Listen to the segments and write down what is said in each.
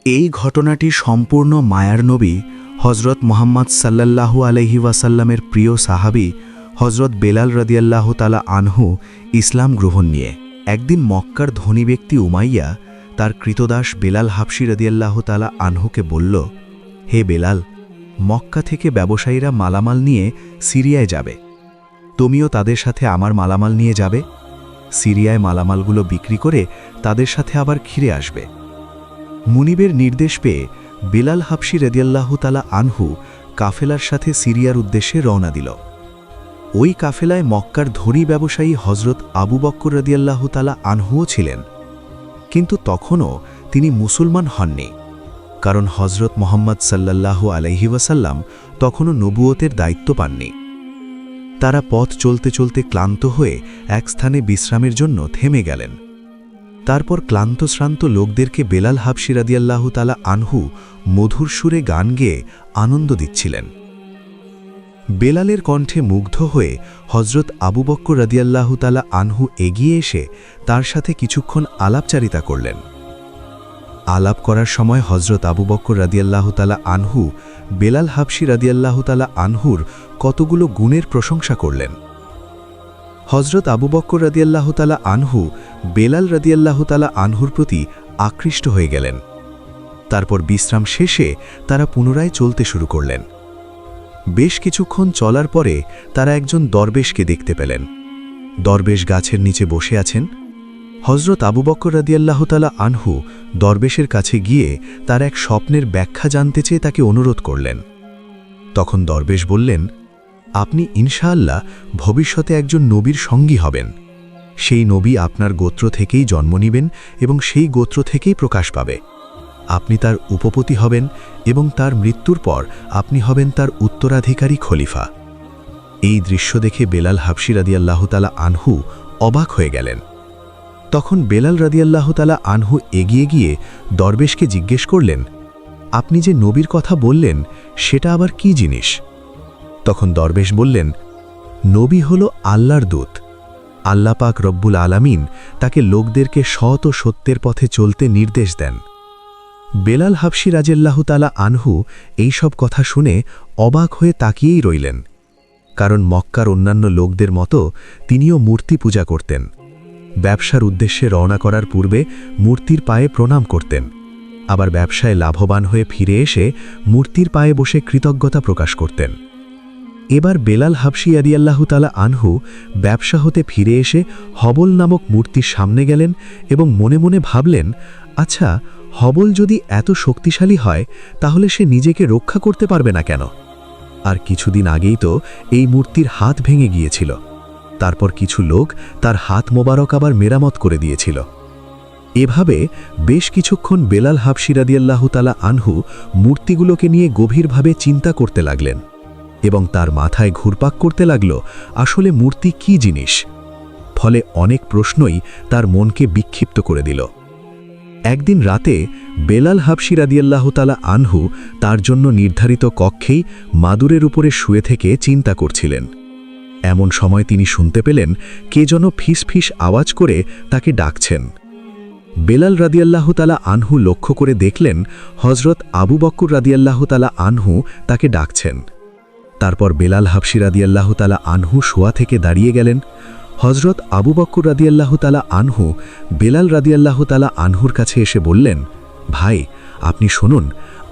এই ঘটনাটি সম্পূর্ণ মায়ার নবী হজরত মুহাম্মদ সাল্লাল্লাহু আলাইহি ওয়াসাল্লামের প্রিয় সাহাবী হজরত বেলাল রাদিয়াল্লাহু তাআলা আনহু ইসলাম গ্রহণ নিয়ে। একদিন মক্কার ধনী ব্যক্তি উমাইয়া তার কৃতদাস বেলাল হাবশী রাদিয়াল্লাহু তাআলা আনহুকে বলল, হে বেলাল, মক্কা থেকে ব্যবসায়ীরা মালামাল নিয়ে সিরিয়ায় যাবে, তুমিও তাদের সাথে আমার মালামাল নিয়ে যাবে। সিরিয়ায় মালামালগুলো বিক্রি করে তাদের সাথে আবার ফিরে আসবে। মুনিবের নির্দেশ পেয়ে বেলাল হাবশী রাদিয়াল্লাহু তাআলা আনহু কাফেলার সাথে সিরিয়ার উদ্দেশ্যে রওনা দিল। ওই কাফেলায় মক্কার ধনী ব্যবসায়ী হজরত আবু বকর রাদিয়াল্লাহু তাআলা আনহুও ছিলেন, কিন্তু তখনও তিনি মুসলমান হননি, কারণ হজরত মুহাম্মদ সাল্লাল্লাহু আলাইহি ওয়াসাল্লাম তখনও নবুয়তের দায়িত্ব পাননি। তারা পথ চলতে চলতে ক্লান্ত হয়ে এক স্থানে বিশ্রামের জন্য থেমে গেলেন। তারপর ক্লান্তশ্রান্ত লোকদেরকে বেলাল হাবশী রাদিয়াল্লাহু তাআলা আনহু মধুর সুরে গান গেয়ে আনন্দ দিচ্ছিলেন। বেলালের কণ্ঠে মুগ্ধ হয়ে হজরত আবু বকর রাদিয়াল্লাহু তাআলা আনহু এগিয়ে এসে তার সাথে কিছুক্ষণ আলাপচারিতা করলেন। আলাপ করার সময় হজরত আবু বকর রাদিয়াল্লাহু তাআলা আনহু বেলাল হাবশী রাদিয়াল্লাহু তাআলা আনহুর কতগুলো গুণের প্রশংসা করলেন। হজরত আবু বকর রাদিয়াল্লাহু তাআলা আনহু বেলাল রাদিয়াল্লাহু তাআলা আনহুর প্রতি আকৃষ্ট হয়ে গেলেন। তারপর বিশ্রাম শেষে তারা পুনরায় চলতে শুরু করলেন। বেশ কিছুক্ষণ চলার পরে তারা একজন দরবেশকে দেখতে পেলেন। দরবেশ গাছের নিচে বসে আছেন। হজরত আবু বকর রাদিয়াল্লাহু তাআলা আনহু দরবেশের কাছে গিয়ে তার এক স্বপ্নের ব্যাখ্যা জানতে চেয়ে তাকে অনুরোধ করলেন। তখন দরবেশ বললেন, আপনি ইনশাআল্লাহ ভবিষ্যতে একজন নবীর সঙ্গী হবেন। সেই নবী আপনার গোত্র থেকেই জন্ম নেবেন এবং সেই গোত্র থেকেই প্রকাশ পাবে। আপনি তার উপপতি হবেন এবং তার মৃত্যুর পর আপনি হবেন তার উত্তরাধিকারী খলিফা। এই দৃশ্য দেখে বেলাল হাবশী রাদিয়াল্লাহু তাআলা আনহু অবাক হয়ে গেলেন। তখন বেলাল রাদিয়াল্লাহু তাআলা আনহু এগিয়ে গিয়ে দরবেশকে জিজ্ঞেস করলেন, আপনি যে নবীর কথা বললেন সেটা আবার কি জিনিস? তখন দরবেশ বললেন, নবী হল আল্লাহর দূত। আল্লাহ পাক রব্বুল আলামিন তাকে লোকদেরকে সৎ ও সত্যের পথে চলতে নির্দেশ দেন। বেলাল হাবশী রাদিয়াল্লাহু তাআলা আনহু এই সব কথা শুনে অবাক হয়ে তাকিয়েই রইলেন, কারণ মক্কার অন্যান্য লোকদের মতো তিনিও মূর্তি পূজা করতেন। ব্যবসার উদ্দেশ্যে রওনা করার পূর্বে মূর্তির পায়ে প্রণাম করতেন, আবার ব্যবসায় লাভবান হয়ে ফিরে এসে মূর্তির পায়ে বসে কৃতজ্ঞতা প্রকাশ করতেন। এবার বেলাল হাবশী রাদিয়াল্লাহু তাআলা আনহু ব্যবসা হতে ফিরে এসে হবল নামক মূর্তির সামনে গেলেন এবং মনে মনে ভাবলেন, আচ্ছা, হবল যদি এত শক্তিশালী হয় তাহলে সে নিজেকে রক্ষা করতে পারবে না কেন? আর কিছুদিন আগেই তো এই মূর্তির হাত ভেঙে গিয়েছিল। তারপর কিছু লোক তার হাত মোবারক আবার মেরামত করে দিয়েছিল। এভাবে বেশ কিছুক্ষণ বেলাল হাবশী রাদিয়াল্লাহু তাআলা আনহু মূর্তিগুলোকে নিয়ে গভীরভাবে চিন্তা করতে লাগলেন এবং তার মাথায় ঘুরপাক করতে লাগল আসলে মূর্তি কি জিনিস। ফলে অনেক প্রশ্নই তার মনকে বিক্ষিপ্ত করে দিল। একদিন রাতে বেলাল হাবশী রাদিয়াল্লাহু তাআলা আনহু তার জন্য নির্ধারিত কক্ষেই মাদুরের উপরে শুয়ে থেকে চিন্তা করছিলেন। এমন সময় তিনি শুনতে পেলেন কে যেন ফিস ফিস আওয়াজ করে তাকে ডাকছেন। বেলাল রাদিয়াল্লাহু তাআলা আনহু লক্ষ্য করে দেখলেন হজরত আবু বকর রাদিয়াল্লাহু তাআলা আনহু তাকে ডাকছেন। তারপর বেলাল হাবশী রাদিয়াল্লাহু তাআলা আনহু শোয়া থেকে দাঁড়িয়ে গেলেন। হজরত আবু বকর রাদিয়াল্লাহু তাআলা আনহু বেলাল রাদিয়াল্লাহু তাআলা আনহুর কাছে এসে বললেন, ভাই, আপনি শুনুন,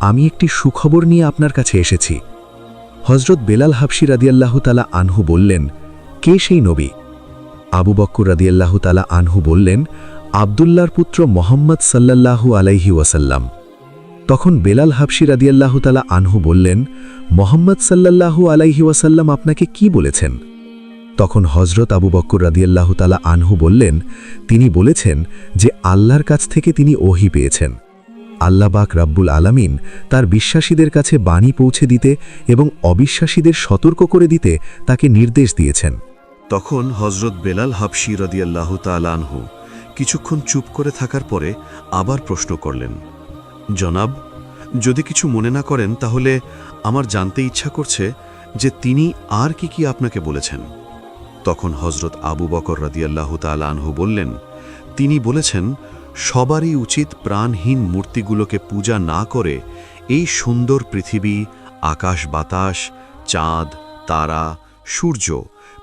আমি একটি সুখবর নিয়ে আপনার কাছে এসেছি। হজরত বেলাল হাবশী রাদিয়াল্লাহু তাআলা আনহু বললেন, কে সেই নবী? আবু বকর রাদিয়াল্লাহু তাআলা আনহু বললেন, আব্দুল্লাহর পুত্র মুহাম্মদ সাল্লাল্লাহু আলাইহি ওয়াসাল্লাম। তখন বেলাল হাবশী রাদিয়াল্লাহু তাআলা আনহু বললেন, মুহাম্মদ সাল্লাল্লাহু আলাইহি ওয়াসাল্লাম আপনাকে কি বলেছেন? তখন হজরত আবু বকর রাদিয়াল্লাহু তাআলা আনহু বললেন, তিনি বলেছেন যে আল্লাহর কাছ থেকে তিনি ওহী পেয়েছেন। আল্লাহ পাক রব্বুল আলামিন তার বিশ্বাসীদের কাছে বাণী পৌঁছে দিতে এবং অবিশ্বাসীদের সতর্ক করে দিতে তাকে নির্দেশ দিয়েছেন। তখন হজরত বেলাল হাবশী রাদিয়াল্লাহু তাআলা আনহু কিছুক্ষণ চুপ করে থাকার পরে আবার প্রশ্ন করলেন, জনাব, যদি কিছু মনে না করেন তাহলে আমার জানতে ইচ্ছা করছে যে তিনি আর কি আপনাকে বলেছেন। তখন হজরত আবু বকর রাদিয়াল্লাহু তাআলা আনহু বললেন, তিনি বলেছেন, সবারই উচিত প্রাণহীন মূর্তিগুলোকে পূজা না করে এই সুন্দর পৃথিবী, আকাশ বাতাস, চাঁদ, তারা, সূর্য,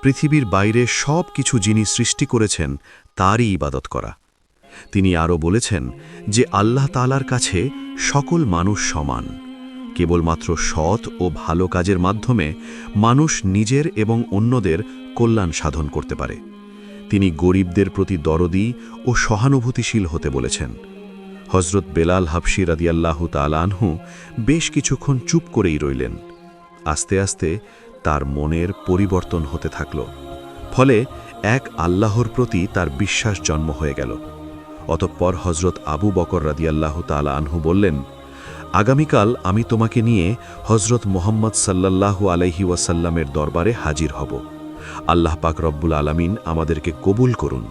পৃথিবীর বাইরে সব কিছু যিনি সৃষ্টি করেছেন তারই ইবাদত করা। তিনি আরও বলেছেন যে আল্লাহ তাআলার কাছে সকল মানুষ সমান। কেবলমাত্র সৎ ও ভালো কাজের মাধ্যমে মানুষ নিজের এবং অন্যদের কল্যাণ সাধন করতে পারে। তিনি গরিবদের প্রতি দরদি ও সহানুভূতিশীল হতে বলেছেন। হজরত বেলাল হাবশী রাদিয়াল্লাহু তাআলা আনহু বেশ কিছুক্ষণ চুপ করেই রইলেন। আস্তে আস্তে তার মনের পরিবর্তন হতে থাকল। ফলে এক আল্লাহর প্রতি তার বিশ্বাস জন্ম হয়ে গেল। অতঃপর হজরত আবু বকর রাদিয়াল্লাহু তাআলা আনহু বললেন, আগামীকাল আমি তোমাকে নিয়ে হজরত মুহাম্মদ সাল্লাল্লাহু আলাইহি ওয়াসাল্লামের দরবারে হাজির হব। আল্লাহ পাক রব্বুল আলামিন আমাদেরকে কবুল করুন।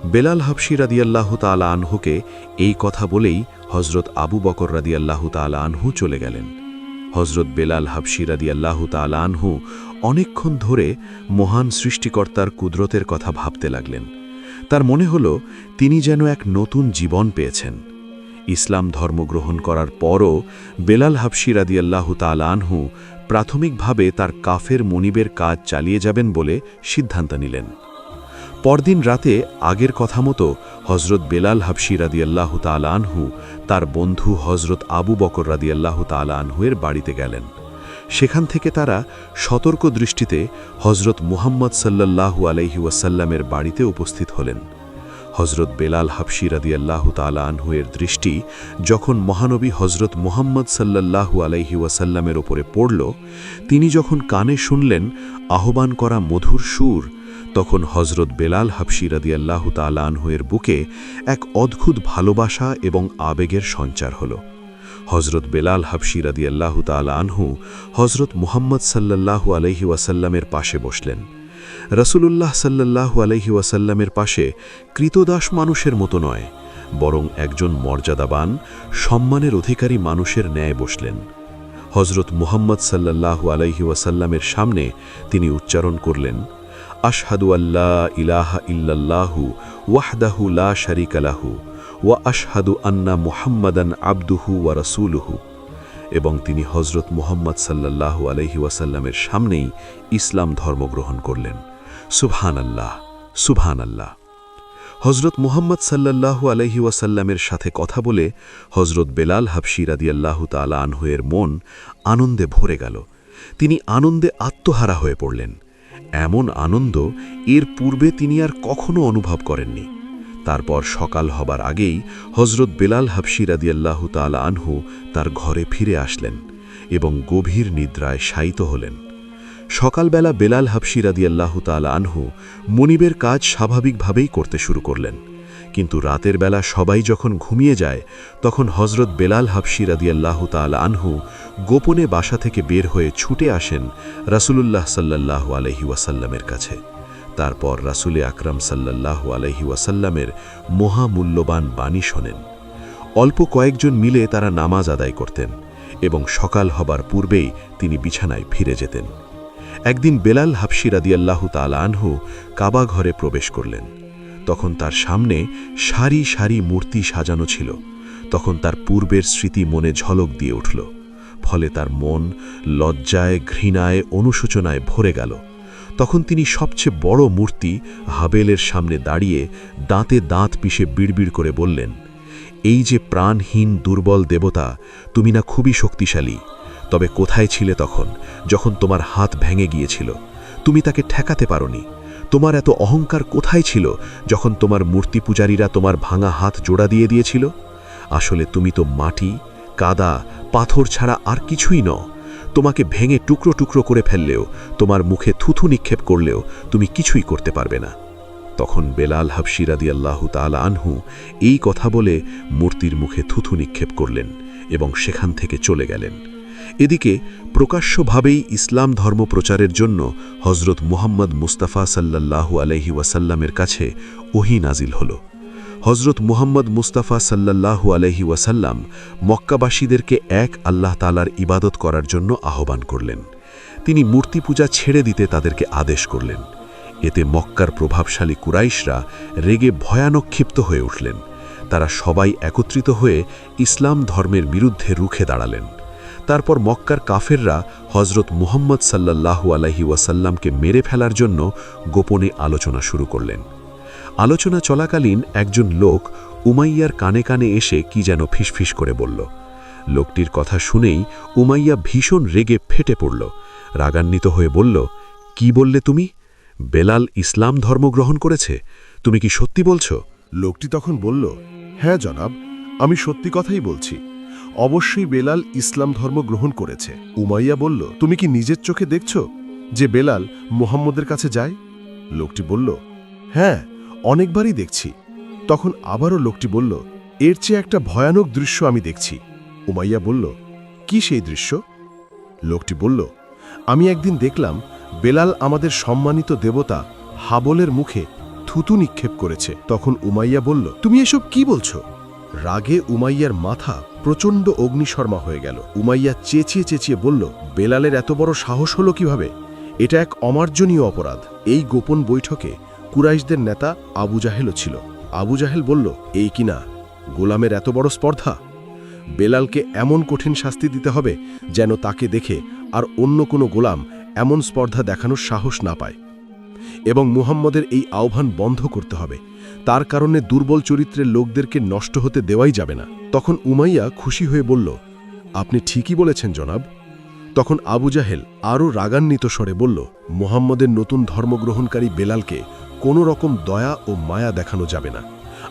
বেলাল হাবশী রাদিয়াল্লাহু তাআলা আনহুকে এই কথা বলেই হজরত আবু বকর রাদিয়াল্লাহু তাআলা আনহু চলে গেলেন। হজরত বেলাল হাবশী রাদিয়াল্লাহু তাআলা আনহু অনেকক্ষণ ধরে মহান সৃষ্টিকর্তার কুদরতের কথা ভাবতে লাগলেন। তার মনে হল তিনি যেন এক নতুন জীবন পেয়েছেন। ইসলাম ধর্ম গ্রহণ করার পরও বেলাল হাবশী রাদিয়াল্লাহু তাআলা আনহু প্রাথমিকভাবে তার কাফের মনিবের কাজ চালিয়ে যাবেন বলে সিদ্ধান্ত নিলেন। পরদিন রাতে আগের কথা মতো হজরত বেলাল হাবশী রাদিয়াল্লাহু তাআলা আনহু তার বন্ধু হজরত আবু বকর রাদিয়াল্লাহু তাআলা আনহুয়ের বাড়িতে গেলেন। সেখান থেকে তারা সতর্ক দৃষ্টিতে হজরত মুহাম্মদ সাল্লাল্লাহু আলাইহি ওয়াসাল্লামের বাড়িতে উপস্থিত হলেন। হজরত বেলাল হাবশী রাদিয়াল্লাহু তাআলা আনহুয়ের দৃষ্টি যখন মহানবী হজরত মুহাম্মদ সাল্লাল্লাহু আলাইহি ওয়াসাল্লামের ওপরে পড়ল, তিনি যখন কানে শুনলেন আহ্বান করা মধুর সুর, তখন হজরত বেলাল হাবশী রাদিয়াল্লাহু তাআলা আনহুয়ের বুকে এক অদ্ভুত ভালোবাসা এবং আবেগের সঞ্চার হল। হজরত বেলাল হাবশী রাদিয়াল্লাহু তাআলা আনহু হজরত মুহাম্মদ সাল্লাল্লাহু আলাইহি ওয়াসাল্লামের পাশে বসলেন। রাসূলুল্লাহ সাল্লাল্লাহু আলাইহি ওয়াসাল্লামের পাশে কৃতদাস মানুষের মতো নয়, বরং একজন মর্যাদাবান, সম্মানের অধিকারী মানুষের ন্যায় বসলেন। হজরত মুহাম্মদ সাল্লাল্লাহু আলাইহি ওয়াসাল্লামের সামনে তিনি উচ্চারণ করলেন, আশহাদু আল্লা ইলাহা ইল্লাল্লাহু ওয়াহদাহু লা শারীকা লাহু ওয়া আশহাদু আন্না মুহাম্মাদান আবদুহু ওয়া রাসূলুহু। এবং তিনি হজরত মুহাম্মদ সাল্লাল্লাহু আলাইহি ওয়াসাল্লামের সামনেই ইসলাম ধর্ম গ্রহণ করলেন। সুবহানাল্লাহ, সুবহানাল্লাহ। হজরত মুহাম্মদ সাল্লাল্লাহু আলাইহি ওয়াসাল্লামের সাথে কথা বলে হজরত বেলাল হাবশী রাদিয়াল্লাহু তাআলা আনহুয়ের মন আনন্দে ভরে গেল। তিনি আনন্দে আত্মহারা হয়ে পড়লেন। এমন আনন্দ এর পূর্বে তিনি আর কখনো অনুভব করেননি। তারপর সকাল হবার আগেই হজরত বেলাল হাবশী রাদিয়াল্লাহু তাআলা আনহু তার ঘরে ফিরে আসলেন এবং গভীর নিদ্রায় শায়িত হলেন। সকালবেলা বেলাল হাবশী রাদিয়াল্লাহু তাআলা আনহু মনিবের কাজ স্বাভাবিকভাবেই করতে শুরু করলেন। কিন্তু রাতের বেলা সবাই যখন ঘুমিয়ে যায়, তখন হজরত বেলাল হাবশী রাদিয়াল্লাহু তাআলা আনহু গোপনে বাসা থেকে বের হয়ে ছুটে আসেন রাসূলুল্লাহ সাল্লাল্লাহু আলাইহি ওয়াসাল্লামের কাছে। তারপর রাসূলে আকরাম সাল্লাল্লাহু আলাইহি ওয়াসাল্লামের মহামূল্যবান বাণী শোনেন। অল্প কয়েকজন মিলে তারা নামাজ আদায় করতেন এবং সকাল হবার পূর্বেই তিনি বিছানায় ফিরে যেতেন। একদিন বেলাল হাবশী রাদিয়াল্লাহু তাআলা আনহু কাবা ঘরে প্রবেশ করলেন। তখন তার সামনে সারি সারি মূর্তি সাজানো ছিল। তখন তার পূর্বের স্মৃতি মনে ঝলক দিয়ে উঠল। ফলে তার মন লজ্জায়, ঘৃণায়, অনুশোচনায় ভরে গেল। তখন তিনি সবচেয়ে বড় মূর্তি হাবেলের সামনে দাঁড়িয়ে দাঁতে দাঁত পিষে বিড়বিড় করে বললেন, এই যে প্রাণহীন দুর্বল দেবতা, তুমি না খুবই শক্তিশালী, তবে কোথায় ছিলে তখন যখন তোমার হাত ভেঙে গিয়েছিল? তুমি তাকে ঠেকাতে পারোনি। তোমার এত অহংকার কোথায় ছিল যখন তোমার মূর্তি পূজারীরা তোমার ভাঙা হাত জোড়া দিয়ে দিয়েছিল? আসলে তুমি তো মাটি, কাদা, পাথর ছাড়া আর কিছুই নও। তোমাকে ভেঙে টুকরো টুকরো করে ফেললেও, তোমার মুখে থুথু নিক্ষেপ করলেও তুমি কিছুই করতে পারবে না। তখন বেলাল হাবশী রাদিয়াল্লাহু তাআলা আনহু এই কথা বলে মূর্তির মুখে থুথু নিক্ষেপ করলেন এবং সেখান থেকে চলে গেলেন। এদিকে প্রকাশ্যভাবেই ইসলাম ধর্ম প্রচারের জন্য হজরত মুহাম্মদ মুস্তাফা সাল্লাল্লাহু আলাইহি ওয়াসাল্লামের কাছে ওহী নাজিল হল। হজরত মুহাম্মদ মুস্তাফা সাল্লাল্লাহু আলাইহি ওয়াসাল্লাম মক্কাবাসীদেরকে এক আল্লাহ তাআলার ইবাদত করার জন্য আহ্বান করলেন। তিনি মূর্তি পূজা ছেড়ে দিতে তাদেরকে আদেশ করলেন। এতে মক্কার প্রভাবশালী কুরাইশরা রেগে ভয়ানক ক্ষিপ্ত হয়ে উঠলেন। তারা সবাই একত্রিত হয়ে ইসলাম ধর্মের বিরুদ্ধে রুখে দাঁড়ালেন। তারপর মক্কার কাফেররা হজরত মুহাম্মদ সাল্লাল্লাহু আলাইহি ওয়াসাল্লামকে মেরে ফেলার জন্য গোপনে আলোচনা শুরু করলেন। আলোচনা চলাকালীন একজন লোক উমাইয়ার কানে কানে এসে কি যেন ফিসফিস করে বলল। লোকটির কথা শুনেই উমাইয়া ভীষণ রেগে ফেটে পড়ল। রাগান্বিত হয়ে বলল, কি বললে তুমি? বেলাল ইসলাম ধর্ম গ্রহণ করেছে? তুমি কি সত্যি বলছো? লোকটি তখন বলল, হ্যাঁ জনাব, আমি সত্যি কথাই বলছি। অবশ্যই বেলাল ইসলাম ধর্ম গ্রহণ করেছে। উমাইয়া বলল, তুমি কি নিজের চোখে দেখছ যে বেলাল মুহাম্মদের কাছে যায়? লোকটি বলল, হ্যাঁ, অনেকবারই দেখছি। তখন আবারও লোকটি বলল, এর চেয়ে একটা ভয়ানক দৃশ্য আমি দেখছি। উমাইয়া বলল, কি সেই দৃশ্য? লোকটি বলল, আমি একদিন দেখলাম বেলাল আমাদের সম্মানিত দেবতা হাবলের মুখে থুতু নিক্ষেপ করেছে। তখন উমাইয়া বলল, তুমি এসব কি বলছো? রাগে উমাইয়ার মাথা প্রচণ্ড অগ্নিশর্মা হয়ে গেল। উমাইয়া চেঁচিয়ে চেঁচিয়ে বলল, বেলালের এত বড় সাহস হলো কিভাবে? এটা এক অমার্জনীয় অপরাধ। এই গোপন বৈঠকে কুরাইশদের নেতা আবু জাহেলও ছিল। আবু জাহেল বলল, এই কিনা গোলামের এত বড় স্পর্ধা! বেলালকে এমন কঠিন শাস্তি দিতে হবে যেন তাকে দেখে আর অন্য কোনো গোলাম এমন স্পর্ধা দেখানোর সাহস না পায়, এবং মুহাম্মদের এই আহ্বান বন্ধ করতে হবে। তার কারণে দুর্বল চরিত্রের লোকদেরকে নষ্ট হতে দেওয়াই যাবে না। তখন উমাইয়া খুশি হয়ে বলল, আপনি ঠিকই বলেছেন জনাব। তখন আবু জাহেল আরও রাগান্বিত স্বরে বলল, মুহাম্মদের নতুন ধর্মগ্রহণকারী বেলালকে কোনো রকম দয়া ও মায়া দেখানো যাবে না।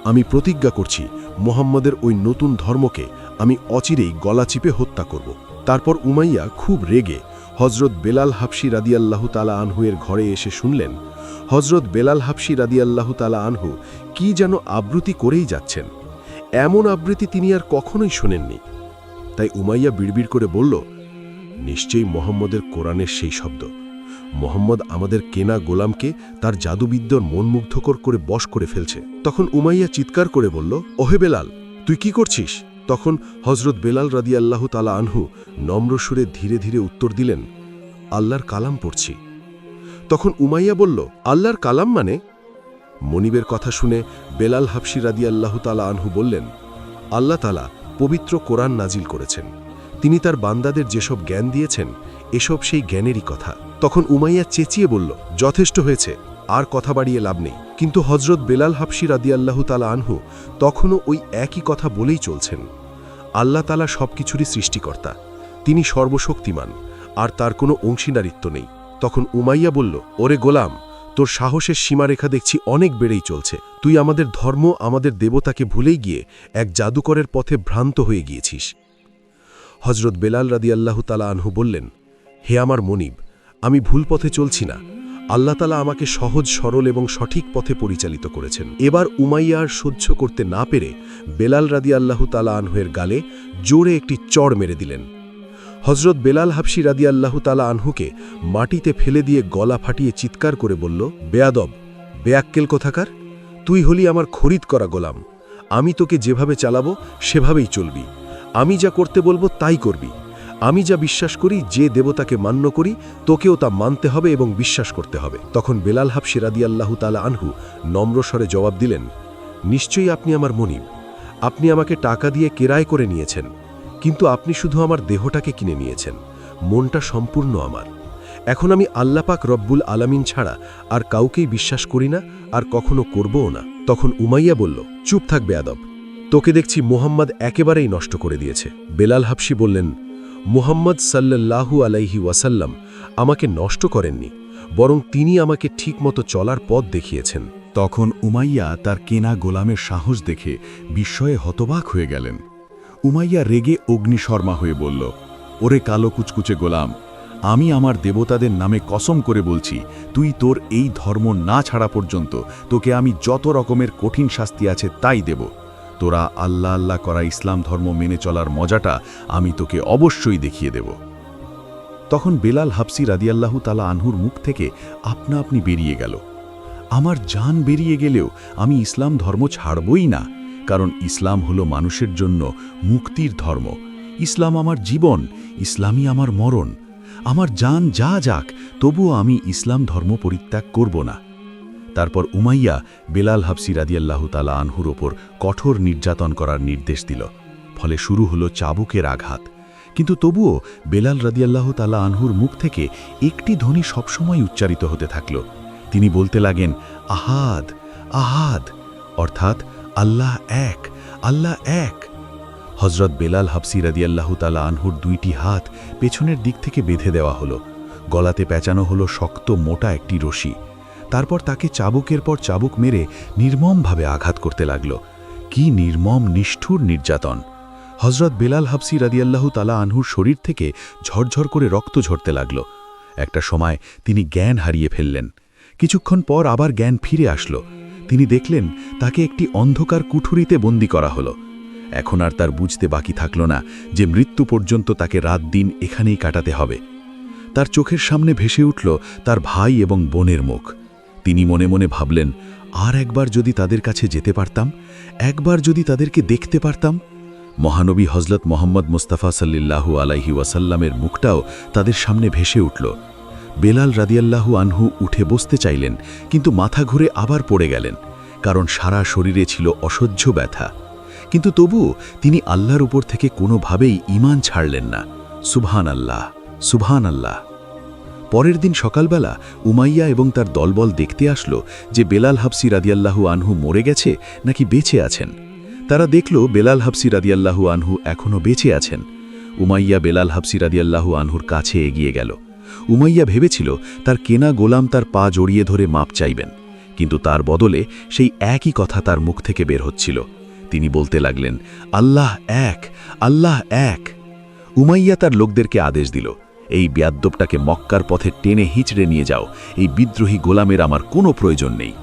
আমি প্রতিজ্ঞা করছি, মুহাম্মদের ওই নতুন ধর্মকে আমি অচিরেই গলা চিপে হত্যা করব। তারপর উমাইয়া খুব রেগে হজরত বেলাল হাবশি রাদিয়াল্লাহু তাআলা আনহুয়ের ঘরে এসে শুনলেন হজরত বেলাল হাবশি রাদিয়াল্লাহু তাআলা আনহু কি যেন আবৃত্তি করেই যাচ্ছেন। এমন আবৃত্তি তিনি আর কখনোই শোনেননি। তাই উমাইয়া বিড়বিড় করে বলল, নিশ্চয়ই মোহাম্মদের কোরআনের সেই শব্দ। মোহাম্মদ আমাদের কেনা গোলামকে তার জাদুবিদ্যার মনমুগ্ধকর করে বশ করে ফেলছে। তখন উমাইয়া চিৎকার করে বলল, ওহে বেলাল, তুই কি করছিস? তখন হজরত বেলাল রাদিয়াল্লাহু তাআলা আনহু নম্র সুরে ধীরে ধীরে উত্তর দিলেন, আল্লাহর কালাম পড়ছি। তখন উমাইয়া বলল, আল্লাহর কালাম মানে? মনিবের কথা শুনে বেলাল হাবশি রাদিয়াল্লাহু তাআলা আনহু বললেন, আল্লাহ তাআলা পবিত্র কোরআন নাজিল করেছেন। তিনি তার বান্দাদের যেসব জ্ঞান দিয়েছেন, এসব সেই জ্ঞানেরই কথা। তখন উমাইয়া চেঁচিয়ে বলল, যথেষ্ট হয়েছে, আর কথা বাড়িয়ে লাভ নেই। কিন্তু হজরত বেলাল হাবশি রাদিয়াল্লাহু তাআলা আনহু তখনও ওই একই কথা বলেই চলছেন। আল্লাহ তাআলা সবকিছুরই সৃষ্টিকর্তা, তিনি সর্বশক্তিমান, আর তার কোনো অংশীদারিত্ব নেই। তখন উমাইয়া বলল, ওরে গোলাম, তোর সাহসের সীমারেখা দেখছি অনেক বেড়েই চলছে। তুই আমাদের ধর্ম, আমাদের দেবতাকে ভুলেই গিয়ে এক জাদুকরের পথে ভ্রান্ত হয়ে গিয়েছিস। হজরত বেলাল রাদিয়াল্লাহু তাআলা আনহু বললেন, হে আমার মনিব, আমি ভুল পথে চলছি না। আল্লাহ তাআলা আমাকে সহজ সরল এবং সঠিক পথে পরিচালিত করেছেন। এবার উমাইয়া আর সহ্য করতে না পেরে বেলাল রাদিয়াল্লাহু তাআলা আনহুয়ের গালে জোরে একটি চড় মেরে দিলেন। হজরত বেলাল হাবশি রাদিয়াল্লাহু তাআলা আনহুকে মাটিতে ফেলে দিয়ে গলা ফাটিয়ে চিৎকার করে বলল, বেয়াদব, বেয়াক্কেল কোথাকার! তুই হলি আমার খরিদ করা গোলাম। আমি তোকে যেভাবে চালাবো সেভাবেই চলবি। আমি যা করতে বলবো তাই করবি। আমি যা বিশ্বাস করি, যে দেবতাকে মান্য করি, তোকেও তা মানতে হবে এবং বিশ্বাস করতে হবে। তখন বেলাল হাবশি রাদিয়াল্লাহু তাআলা আনহু নম্রস্বরে জবাব দিলেন, নিশ্চয়ই আপনি আমার মনিব। আপনি আমাকে টাকা দিয়ে কেরায় করে নিয়েছেন, কিন্তু আপনি শুধু আমার দেহটাকে কিনে নিয়েছেন, মনটা সম্পূর্ণ আমার। এখন আমি আল্লাহ পাক রব্বুল আলামিন ছাড়া আর কাউকেই বিশ্বাস করি না, আর কখনো করবও না। তখন উমাইয়া বলল, চুপ থাক বেয়াদব, তোকে দেখছি মুহাম্মদ একেবারেই নষ্ট করে দিয়েছে। বেলাল হাবশি বললেন, মুহাম্মদ সাল্লাল্লাহু আলাইহি ওয়াসাল্লাম আমাকে নষ্ট করেননি, বরং তিনি আমাকে ঠিকমতো চলার পথ দেখিয়েছেন। তখন উমাইয়া তার কেনা গোলামের সাহস দেখে বিস্ময়ে হতবাক হয়ে গেলেন। উমাইয়া রেগে অগ্নিশর্মা হয়ে বলল, ওরে কালো কুচকুচে গোলাম, আমি আমার দেবতাদের নামে কসম করে বলছি, তুই তোর এই ধর্ম না ছাড়া পর্যন্ত তোকে আমি যত রকমের কঠিন শাস্তি আছে তাই দেব। তোরা আল্লাহ আল্লাহ করা ইসলাম ধর্ম মেনে চলার মজাটা আমি তোকে অবশ্যই দেখিয়ে দেব। তখন বেলাল হাবশি রাদিয়াল্লাহু তাআলা আনহুর মুখ থেকে আপনা আপনি বেরিয়ে গেল, আমার জান বেরিয়ে গেলেও আমি ইসলাম ধর্ম ছাড়বই না, কারণ ইসলাম হলো মানুষের জন্য মুক্তির ধর্ম। ইসলাম আমার জীবন, ইসলামই আমার মরণ। আমার জান যা যাক, তবুও আমি ইসলাম ধর্ম পরিত্যাগ করব না। তারপর উমাইয়া বেলাল হাবসি রাদিয়াল্লাহু তাআলা আনহুর ওপর কঠোর নির্যাতন করার নির্দেশ দিল। ফলে শুরু হলো চাবুকের আঘাত। কিন্তু তবুও বেলাল রাদিয়াল্লাহু তাআলা আনহুর মুখ থেকে একটি ধ্বনি সবসময় উচ্চারিত হতে থাকল। তিনি বলতে লাগেন, আহাদ আহাদ, অর্থাৎ আল্লাহ এক, আল্লাহ এক। হযরত বেলাল হাবসি রাদিয়াল্লাহু তাআলা আনহুর দুইটি হাত পেছনের দিক থেকে বেঁধে দেওয়া হলো। গলাতে পেঁচানো হলো শক্ত মোটা একটি রশি। তারপর তাকে চাবুকের পর চাবুক মেরে নির্মমভাবে আঘাত করতে লাগল। কি নির্মম নিষ্ঠুর নির্যাতন! হযরত বেলাল হাবসি রাদিয়াল্লাহু তাআলা আনহুর শরীর থেকে ঝরঝর করে রক্ত ঝরতে লাগল। একটা সময় তিনি জ্ঞান হারিয়ে ফেললেন। কিছুক্ষণ পর আবার জ্ঞান ফিরে আসলো। তিনি দেখলেন তাকে একটি অন্ধকার কুঠুরিতে বন্দী করা হলো। এখন আর তার বুঝতে বাকি থাকল না যে মৃত্যু পর্যন্ত তাকে রাত দিন এখানেই কাটাতে হবে। তার চোখের সামনে ভেসে উঠল তার ভাই এবং বোনের মুখ। তিনি মনে মনে ভাবলেন, আর একবার যদি তাদের কাছে যেতে পারতাম, একবার যদি তাদেরকে দেখতে পারতাম। মহানবী হযরত মুহাম্মদ মুস্তাফা সাল্লাল্লাহু আলাইহি ওয়াসাল্লামের মুখটাও তাদের সামনে ভেসে উঠল। বেলাল রাদিয়াল্লাহু আনহু উঠে বসতে চাইলেন, কিন্তু মাথা ঘুরে আবার পড়ে গেলেন, কারণ সারা শরীরে ছিল অসহ্য ব্যথা। কিন্তু তবুও তিনি আল্লাহর উপর থেকে কোনোভাবেই ঈমান ছাড়লেন না। সুবহানাল্লাহ, সুবহানাল্লাহ। পরের দিন সকালবেলা উমাইয়া এবং তার দলবল দেখতে আসলো যে বেলাল হাবসি রাদিয়াল্লাহু আনহু মরে গেছে নাকি বেঁচে আছেন। তারা দেখল বেলাল হাবসি রাদিয়াল্লাহু আনহু এখনও বেঁচে আছেন। উমাইয়া বেলাল হাবসি রাদিয়াল্লাহু আনহুর কাছে এগিয়ে গেল। উমাইয়া ভেবেছিল তার কেনা গোলাম তার পা জড়িয়ে ধরে মাপ চাইবেন, কিন্তু তার বদলে সেই একই কথা তার মুখ থেকে বের হচ্ছিল। তিনি বলতে লাগলেন, আল্লাহ এক, আল্লাহ এক। উমাইয়া তার লোকদেরকে আদেশ দিল, এই বেয়াদ্দবটাকে মক্কার পথে টেনে হিঁচড়ে নিয়ে যাও, এই বিদ্রোহী গোলামের আমার কোনো প্রয়োজন নেই।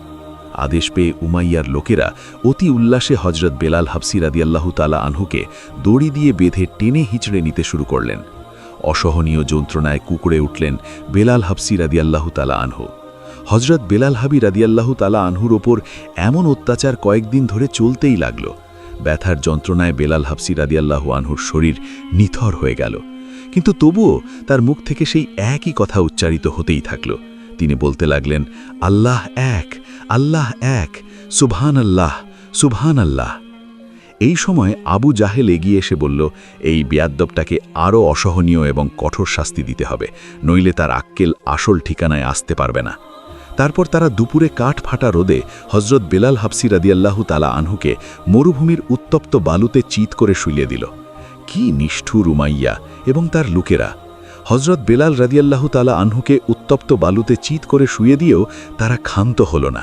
আদেশ পেয়ে উমাইয়ার লোকেরা অতি উল্লাসে হযরত বেলাল হাবসি রাদিয়াল্লাহু তাআলা আনহুকে দড়ি দিয়ে বেঁধে টেনে হিঁচড়ে নিতে শুরু করলেন। অসহনীয় যন্ত্রণায় কুঁকড়ে উঠলেন বেলাল হাবসি রাদিয়াল্লাহু তাআলা আনহু। হযরত বেলাল হাবি রাদিয়াল্লাহু তাআলা আনহুর ওপর এমন অত্যাচার কয়েকদিন ধরে চলতেই লাগল। ব্যথার যন্ত্রণায় বেলাল হাবসি রাদিয়াল্লাহু আনহুর শরীর নিথর হয়ে গেল, কিন্তু তবুও তার মুখ থেকে সেই একই কথা উচ্চারিত হতেই থাকল। তিনি বলতে লাগলেন, আল্লাহ এক, আল্লাহ এক, সুবহানাল্লাহ, সুবহানাল্লাহ। এই সময় আবু জাহেল এগিয়ে এসে বলল, এই বেয়াদ্দবটাকে আরও অসহনীয় এবং কঠোর শাস্তি দিতে হবে, নইলে তার আক্কেল আসল ঠিকানায় আসতে পারবে না। তারপর তারা দুপুরে কাঠ ফাটা রোদে হযরত বেলাল হাবসি রাদিয়াল্লাহু তাআলা আনহুকে মরুভূমির উত্তপ্ত বালুতে চিৎ করে শুইয়ে দিল। কি নিষ্ঠুর উমাইয়া এবং তার লোকেরা! হযরত বেলাল রাদিয়াল্লাহু তাআলা আনহুকে উত্তপ্ত বালুতে চিৎ করে শুইয়ে দিয়েও তারা ক্ষান্ত হল না।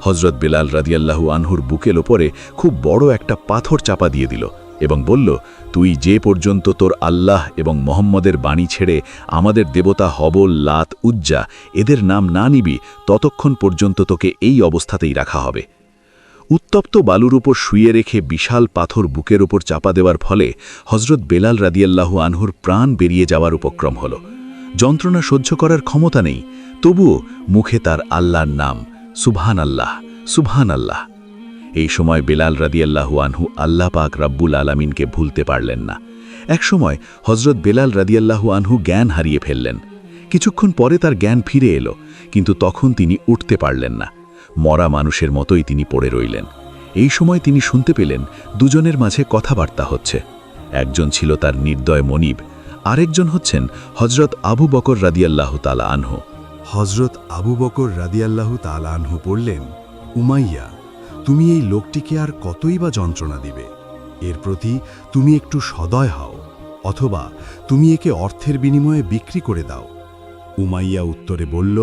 হযরত বেলাল রাদিয়াল্লাহু আনহুর বুকের ওপরে খুব বড় একটা পাথর চাপা দিয়ে দিল এবং বলল, তুই যে পর্যন্ত তোর আল্লাহ এবং মোহাম্মদের বাণী ছেড়ে আমাদের দেবতা হবল, লাত, উজ্জা এদের নাম না নিবি, ততক্ষণ পর্যন্ত তোকে এই অবস্থাতেই রাখা হবে। উত্তপ্ত বালুর উপর শুয়ে রেখে বিশাল পাথর বুকের উপর চাপা দেওয়ার ফলে হযরত বেলাল রাদিয়াল্লাহু আনহুর প্রাণ বেরিয়ে যাওয়ার উপক্রম হল। যন্ত্রণা সহ্য করার ক্ষমতা নেই, তবুও মুখে তার আল্লাহর নাম, সুবহানাল্লাহ, সুবহানাল্লাহ। এই সময় বেলাল রাদিয়াল্লাহু আনহু আল্লাহ পাক রাব্বুল আলামিনকে ভুলতে পারলেন না। একসময় হযরত বেলাল রাদিয়াল্লাহু আনহু জ্ঞান হারিয়ে ফেললেন। কিছুক্ষণ পরে তার জ্ঞান ফিরে এলো, কিন্তু তখন তিনি উঠতে পারলেন না। মরা মানুষের মতোই তিনি পড়ে রইলেন। এই সময় তিনি শুনতে পেলেন দুজনের মাঝে কথাবার্তা হচ্ছে। একজন ছিল তার নির্দয় মনিব, আরেকজন হচ্ছেন হযরত আবু বকর রাদিয়াল্লাহু তাআলা আনহু। হযরত আবু বকর রাদিয়াল্লাহু তাআলা আনহু বললেন, উমাইয়া, তুমি এই লোকটিকে আর কতই বা যন্ত্রণা দিবে? এর প্রতি তুমি একটু সদয় হও, অথবা তুমি একে অর্থের বিনিময়ে বিক্রি করে দাও। উমাইয়া উত্তরে বলল,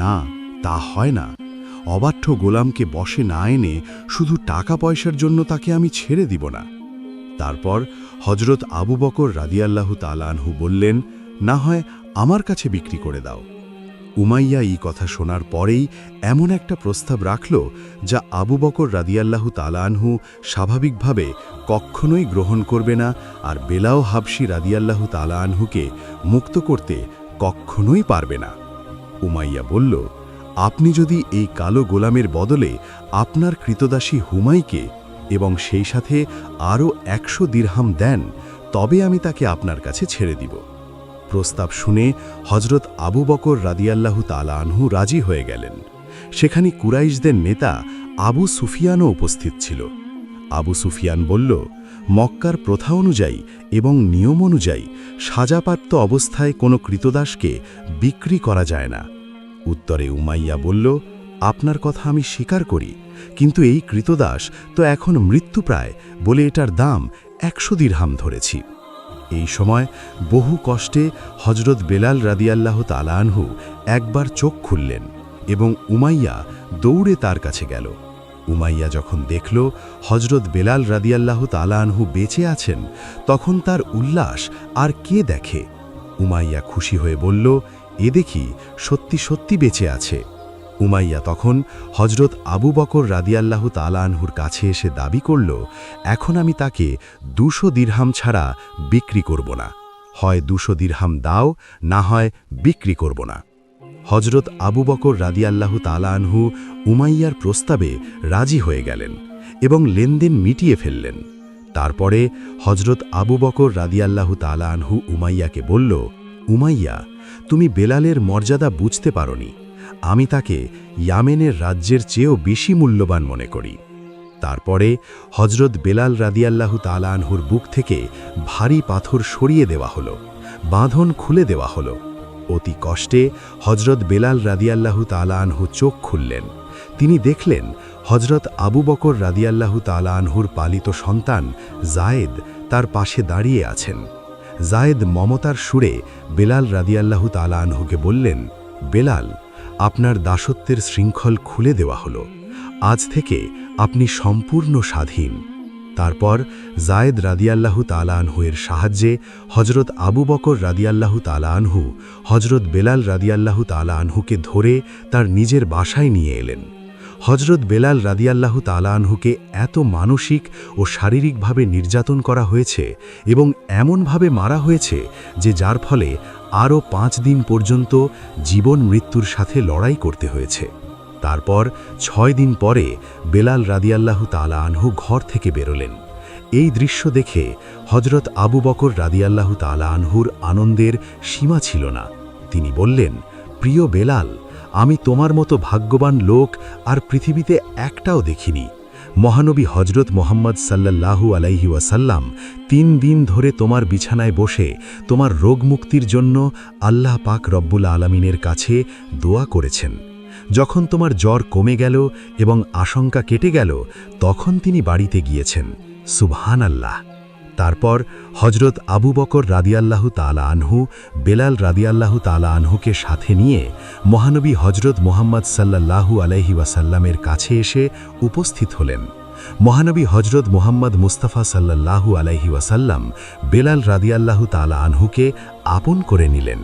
না, তা হয় না। অবাধ্য গোলামকে বশে না এনে শুধু টাকা পয়সার জন্য তাকে আমি ছেড়ে দিব না। তারপর হযরত আবু বকর রাদিয়াল্লাহু তাআলা আনহু বললেন, না হয় আমার কাছে বিক্রি করে দাও। উমাইয়া এই কথা শোনার পরেই এমন একটা প্রস্তাব রাখল যা আবু বকর রাদিয়াল্লাহু তাআলা আনহু স্বাভাবিকভাবে কখনোই গ্রহণ করবে না, আর বেলাল হাবসি রাদিয়াল্লাহু তাআলা আনহুকে মুক্ত করতে কখনোই পারবে না। উমাইয়া বলল, আপনি যদি এই কালো গোলামের বদলে আপনার কৃতদাসী হুমাইকে এবং সেই সাথে আরও 100 দিরহাম দেন, তবে আমি তাকে আপনার কাছে ছেড়ে দিব। প্রস্তাব শুনে হযরত আবু বকর রাদিয়াল্লাহু তাআলা আনহু রাজি হয়ে গেলেন। সেখানে কুরাইশদের নেতা আবু সুফিয়ানও উপস্থিত ছিল। আবু সুফিয়ান বলল, মক্কার প্রথা অনুযায়ী এবং নিয়ম অনুযায়ী সাজাপ্রাপ্ত অবস্থায় কোনো কৃতদাসকে বিক্রি করা যায় না। উত্তরে উমাইয়া বলল, আপনার কথা আমি স্বীকার করি, কিন্তু এই কৃতদাস তো এখন মৃত্যুপ্রায় বলে এটার দাম 100 দিরহাম ধরেছি। এই সময় বহু কষ্টে হজরত বেলাল রাদিয়াল্লাহু তাআলা আনহু একবার চোখ খুললেন এবং উমাইয়া দৌড়ে তার কাছে গেল। উমাইয়া যখন দেখল হজরত বেলাল রাদিয়াল্লাহু তাআলা আনহু বেঁচে আছেন, তখন তার উল্লাস আর কে দেখে। উমাইয়া খুশি হয়ে বলল, এ দেখি সত্যি সত্যি বেঁচে আছে। উমাইয়া তখন হজরত আবু বকর রাদিয়াল্লাহু তাআলা আনহুর কাছে এসে দাবি করল, এখন আমি তাকে 200 দিরহাম ছাড়া বিক্রি করব না। হয় 200 দিরহাম দাও, না হয় বিক্রি করব না। হজরত আবু বকর রাদিয়াল্লাহু তাআলা আনহু উমাইয়ার প্রস্তাবে রাজি হয়ে গেলেন এবং লেনদেন মিটিয়ে ফেললেন। তারপরে হজরত আবু বকর রাদিয়াল্লাহু তাআলা আনহু উমাইয়াকে বলল, উমাইয়া, তুমি বেলালের মর্যাদা বুঝতে পারোনি। আমি তাকে ইয়ামেনের রাজ্যের চেয়েও বেশি মূল্যবান মনে করি। তারপরে হজরত বেলাল রাদিয়াল্লাহু তাআলা আনহুর বুক থেকে ভারী পাথর সরিয়ে দেওয়া হলো, বাঁধন খুলে দেওয়া হলো। অতি কষ্টে হজরত বেলাল রাদিয়াল্লাহু তাআলা আনহু চোখ খুললেন। তিনি দেখলেন হজরত আবু বকর রাদিয়াল্লাহু তাআলা আনহুর পালিত সন্তান জায়েদ তার পাশে দাঁড়িয়ে আছেন। জায়েদ মমতার সুরে বেলাল রাদিয়াল্লাহু তাআলা আনহুকে বললেন, বেলাল, আপনার দাসত্বের শৃঙ্খল খুলে দেওয়া হলো। আজ থেকে আপনি সম্পূর্ণ স্বাধীন। তারপর জায়েদ রাদিয়াল্লাহু তাআলা আনহু এর সাহায্যে হজরত আবু বকর রাদিয়াল্লাহু তাআলা আনহু হজরত বেলাল রাদিয়াল্লাহু তাআলা আনহুকে ধরে তার নিজের বাসায় নিয়ে এলেন। হজরত বেলাল রাদিয়াল্লাহু তাআলা আনহুকে এত মানসিক ও শারীরিকভাবে নির্যাতন করা হয়েছে এবং এমনভাবে মারা হয়েছে যে যার ফলে আরও 5 দিন পর্যন্ত জীবন মৃত্যুর সাথে লড়াই করতে হয়েছে। তারপর 6 দিন পরে বেলাল রাদিয়াল্লাহু তাআলা আনহু ঘর থেকে বেরোলেন। এই দৃশ্য দেখে হজরত আবু বকর রাদিয়াল্লাহু তাআলা আনহুর আনন্দের সীমা ছিল না। তিনি বললেন, প্রিয় বেলাল, আমি তোমার মতো ভাগ্যবান লোক আর পৃথিবীতে একটাও দেখিনি। মহানবী হজরত মুহাম্মদ সাল্লাল্লাহু আলাইহি ওয়াসাল্লাম 3 দিন ধরে তোমার বিছানায় বসে তোমার রোগ মুক্তির জন্য আল্লাহ পাক রব্বুল আলামিনের কাছে দোয়া করেছেন। যখন তোমার জ্বর কমে গেল এবং আশঙ্কা কেটে গেল, তখন তিনি বাড়িতে গিয়েছেন। সুবহানাল্লাহ। তারপর হজরত আবু বকর রাদিয়াল্লাহু তাআলা আনহু বেলাল রাদিয়াল্লাহু তাআলা আনহুকে সাথে নিয়ে মহানবী হজরত মুহাম্মদ সাল্লাল্লাহু আলাইহি ওয়াসাল্লামের কাছে এসে উপস্থিত হলেন। মহানবী হজরত মুহাম্মদ মুস্তাফা সাল্লাল্লাহু আলাইহি ওয়াসাল্লাম বেলাল রাদিয়াল্লাহু তাআলা আনহুকে আপন করে নিলেন।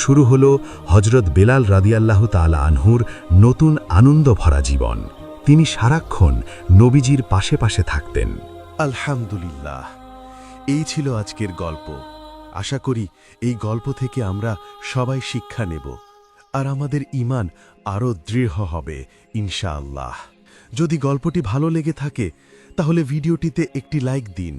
শুরু হলো হজরত বেলাল রাদিয়াল্লাহু তাআলা আনহুর নতুন আনন্দ ভরা জীবন। তিনি সারাক্ষণ নবীজির পাশে পাশে থাকতেন। আলহামদুলিল্লাহ, এই ছিল আজকের গল্প। আশা করি এই গল্প থেকে আমরা সবাই শিক্ষা নেব আর আমাদের ঈমান আরও দৃঢ় হবে ইনশাআল্লাহ। যদি গল্পটি ভালো লেগে থাকে তাহলে ভিডিওটিতে একটি লাইক দিন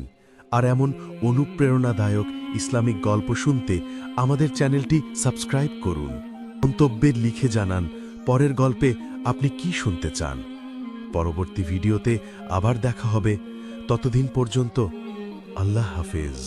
আর এমন অনুপ্রেরণাদায়ক ইসলামিক গল্প শুনতে আমাদের চ্যানেলটি সাবস্ক্রাইব করুন। মন্তব্যে লিখে জানান পরের গল্পে আপনি কি শুনতে চান। পরবর্তী ভিডিওতে আবার দেখা হবে। ততদিন পর্যন্ত আল্লাহ হাফেজ।